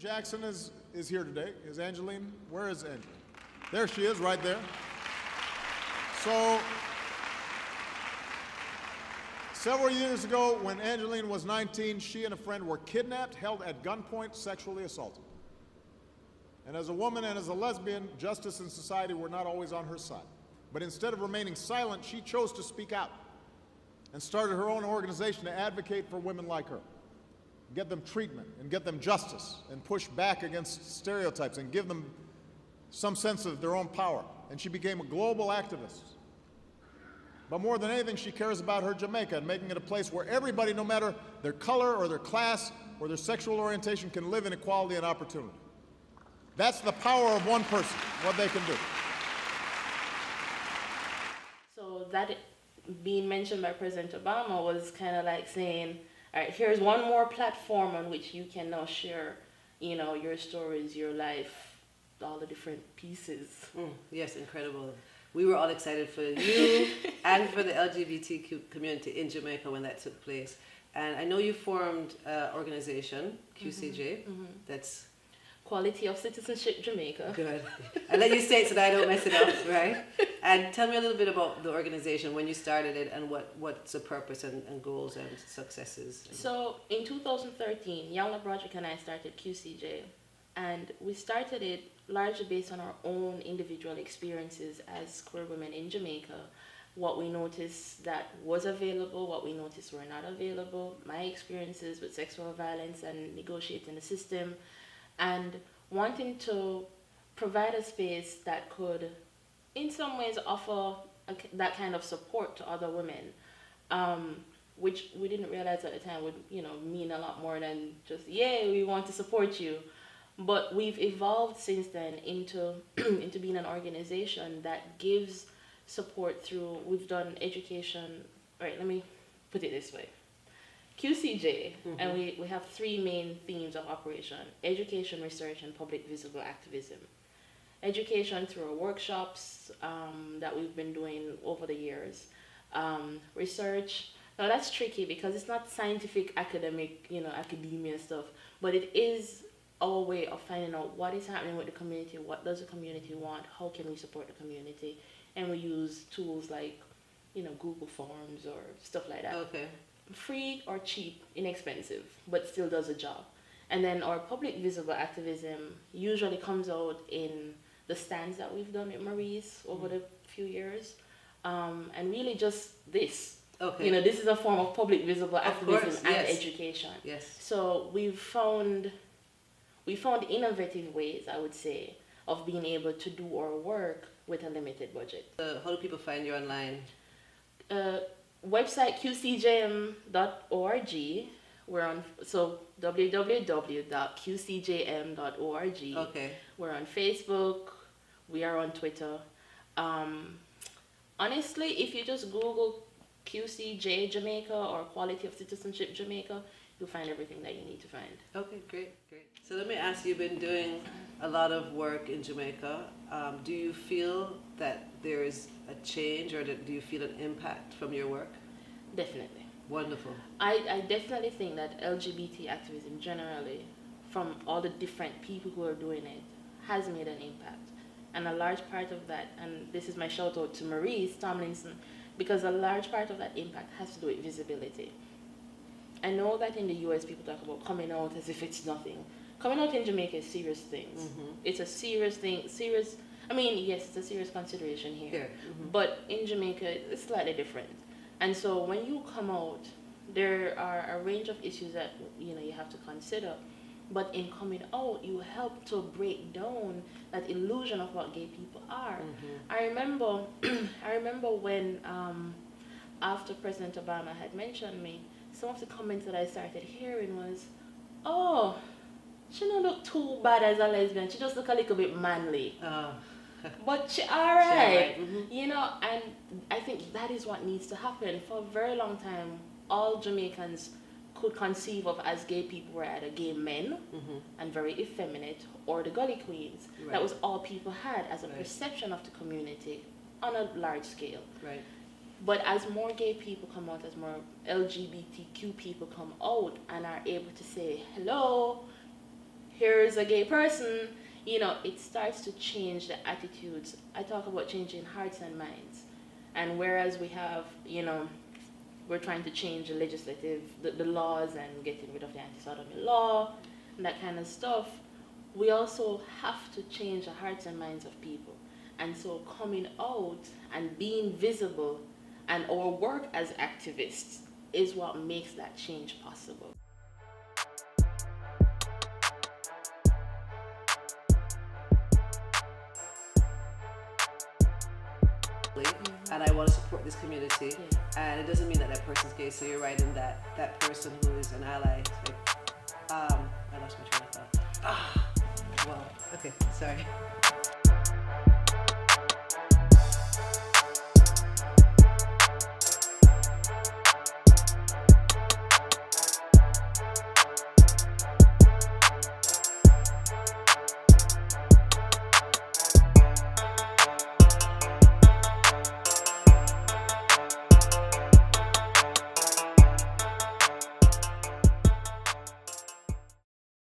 Jackson is here today. Is Angeline? Where is Angeline? There she is, right there. So, several years ago, when Angeline was 19, she and a friend were kidnapped, held at gunpoint, sexually assaulted. And as a woman and as a lesbian, justice and society were not always on her side. But instead of remaining silent, she chose to speak out and started her own organization to advocate for women like her, get them treatment and get them justice and push back against stereotypes and give them some sense of their own power. And she became a global activist. But more than anything, she cares about her Jamaica and making it a place where everybody, no matter their color or their class or their sexual orientation, can live in equality and opportunity. That's the power of one person, what they can do. So that being mentioned by President Obama was kind of like saying, all right, here's one more platform on which you can now share, you know, your stories, your life, all the different pieces. Yes, incredible. We were all excited for you and for the LGBTQ community in Jamaica when that took place. And I know you formed an organization, QCJ, that's... Quality of Citizenship Jamaica. Good. I'll let you say it so that I don't mess it up, right? And tell me a little bit about the organization, when you started it, and what's the purpose and goals and successes. So in 2013, Young Broderick and I started QCJ, and we started it largely based on our own individual experiences as queer women in Jamaica, what we noticed that was available, what we noticed were not available, my experiences with sexual violence and negotiating the system, and wanting to provide a space that could, in some ways, offer that kind of support to other women, which we didn't realize at the time would, you know, mean a lot more than just, yay, we want to support you. But we've evolved since then into into being an organization that gives support through, we've done education, right, let me put it this way. QCJ, and we have three main themes of operation: education, research, and public visible activism. Education through our workshops that we've been doing over the years. Research, now that's tricky because it's not scientific, academic, you know, academia stuff, but it is our way of finding out what is happening with the community, what does the community want, how can we support the community, and we use tools like, you know, Google Forms or stuff like that. Okay. Free or cheap, inexpensive, but still does a job. And then our public visible activism usually comes out in the stands that we've done with Maurice over the few years, and really just this. Okay. You know, this is a form of public visible activism and yes. education. Yes. So we found innovative ways, I would say, of being able to do our work with a limited budget. How do people find you online? Website qcjm.org. We're on www.qcjm.org. Okay. We're on Facebook. We are on Twitter. Honestly, if you just Google QCJ Jamaica or Quality of Citizenship Jamaica, you'll find everything that you need to find. Okay, great. So let me ask you, you've been doing a lot of work in Jamaica. Do you feel that there is a change, or do you feel an impact from your work? Definitely. Wonderful. I definitely think that LGBT activism generally, from all the different people who are doing it, has made an impact. And a large part of that, and this is my shout out to Maurice Tomlinson, because a large part of that impact has to do with visibility. I know that in the US people talk about coming out as if it's nothing. Coming out in Jamaica is serious things. It's a serious thing, I mean, yes, it's a serious consideration here. But in Jamaica, it's slightly different. And so when you come out, there are a range of issues that, you know, you have to consider. But in coming out, you help to break down that illusion of what gay people are. I remember when, after President Obama had mentioned me, some of the comments that I started hearing was, oh, she don't look too bad as a lesbian. She just look a little bit manly. But she alright. You know, and I think that is what needs to happen. For a very long time, all Jamaicans could conceive of as gay people were either gay men and very effeminate, or the gully queens. Right. That was all people had as a perception of the community on a large scale. Right. But as more gay people come out, as more LGBTQ people come out and are able to say, hello, here's a gay person, you know, it starts to change the attitudes. I talk about changing hearts and minds. And whereas we have, you know, we're trying to change the legislative, the laws and getting rid of the anti-sodomy law and that kind of stuff, we also have to change the hearts and minds of people. And so coming out and being visible and our work as activists is what makes that change possible. And I want to support this community, and it doesn't mean that that person's gay, so you're right in that that person who is an ally, like, I lost my train of thought. Well, okay, sorry.